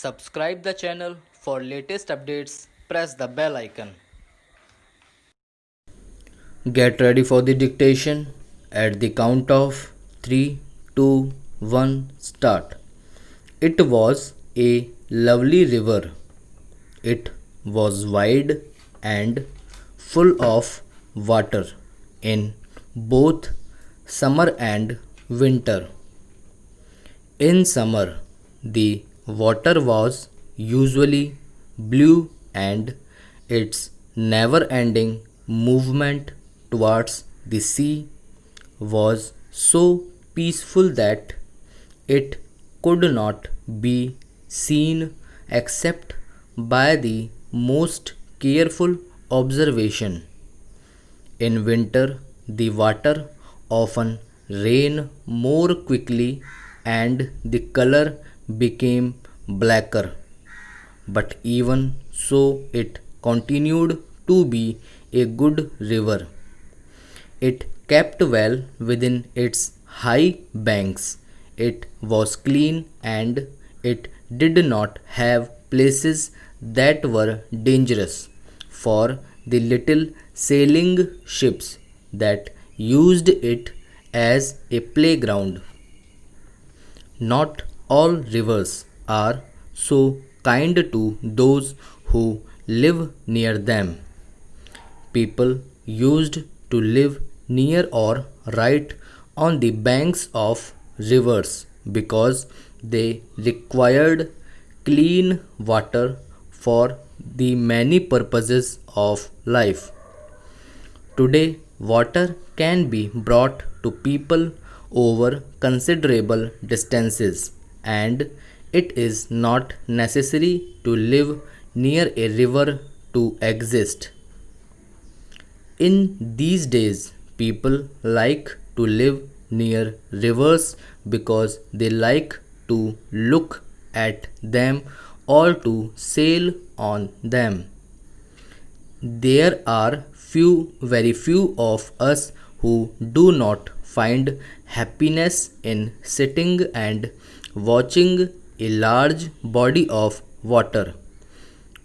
Subscribe the channel for latest updates. Press the bell icon. Get ready for the dictation. At the count of 3, 2, 1, start. It was a lovely river. It was wide and full of water in both summer and winter. In summer, the water was usually blue and its never ending movement towards the sea was so peaceful that it could not be seen except by the most careful observation. In winter, the water often ran more quickly and the color became blacker. But even so, it continued to be a good river. It kept well within its high banks. It was clean and it did not have places that were dangerous for the little sailing ships that used it as a playground. Not all rivers are so kind to those who live near them. People used to live near or right on the banks of rivers because they required clean water for the many purposes of life. Today, water can be brought to people over considerable distances, and it is not necessary to live near a river to exist. In these days, people like to live near rivers because they like to look at them or to sail on them. There are very few of us who do not find happiness in sitting and watching a large body of water.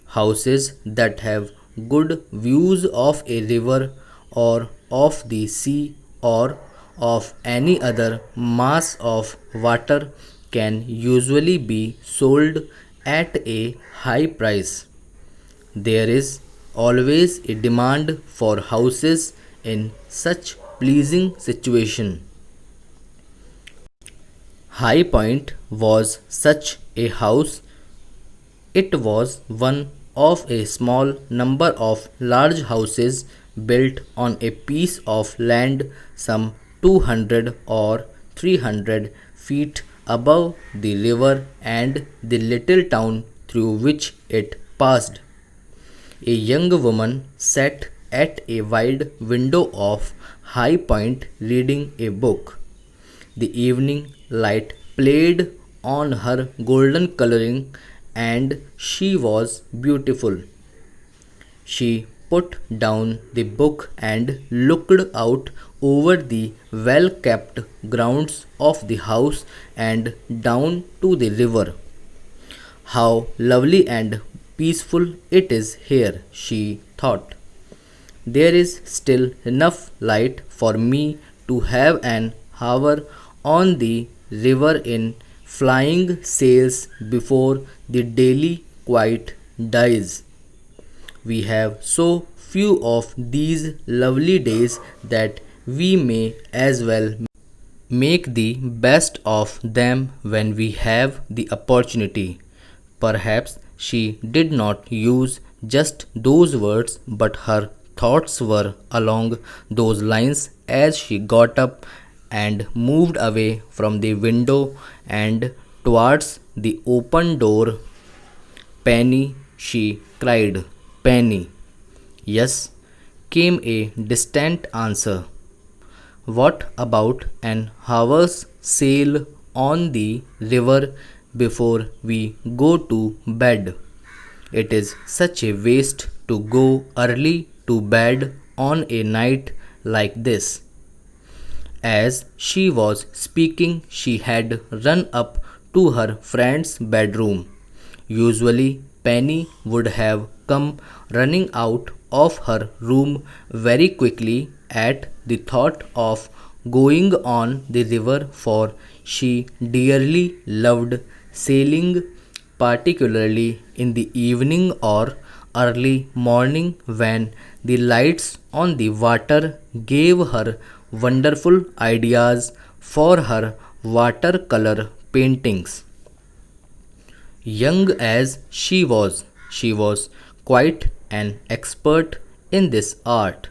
Houses that have good views of a river or of the sea or of any other mass of water can usually be sold at a high price. There is always a demand for houses in such pleasing situation. High Point was such a house. It was one of a small number of large houses built on a piece of land some 200 or 300 feet above the river and the little town through which it passed. A young woman sat at a wide window of High Point reading a book. The evening light played on her golden coloring and she was beautiful. She put down the book and looked out over the well kept grounds of the house and down to the river. How lovely and peaceful it is here, she thought. There is still enough light for me to have an hour on the river in flying sails before the daily quiet dies. We have so few of these lovely days that we may as well make the best of them when we have the opportunity. Perhaps she did not use just those words, but her thoughts were along those lines as she got up and moved away from the window and towards the open door. Penny, she cried. Penny. Yes, came a distant answer. What about an hour's sail on the river before we go to bed? It is such a waste to go early to bed on a night like this. As she was speaking, she had run up to her friend's bedroom. Usually, Penny would have come running out of her room very quickly at the thought of going on the river, for she dearly loved sailing, particularly in the evening or early morning when the lights on the water gave her wonderful ideas for her watercolor paintings. Young as she was quite an expert in this art.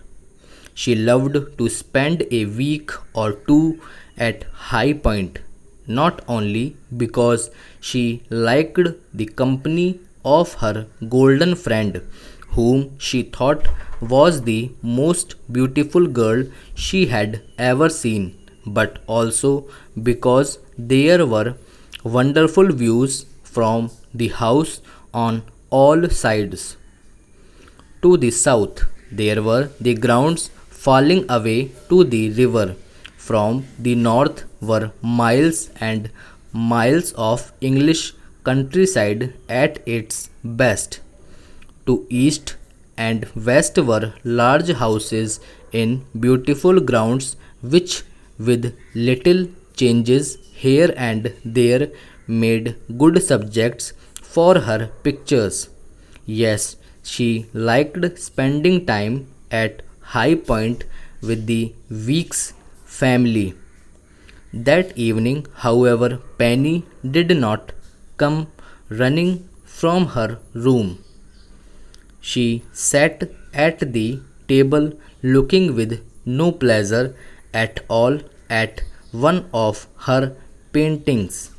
She loved to spend a week or two at High Point, not only because she liked the company of her golden friend, whom she thought was the most beautiful girl she had ever seen, but also because there were wonderful views from the house on all sides. To the south, there were the grounds falling away to the river. From the north were miles and miles of English countryside at its best. To east and west were large houses in beautiful grounds, which, with little changes here and there, made good subjects for her pictures. Yes, she liked spending time at High Point with the Weeks family. That evening, however, Penny did not come running from her room. She sat at the table looking with no pleasure at all at one of her paintings.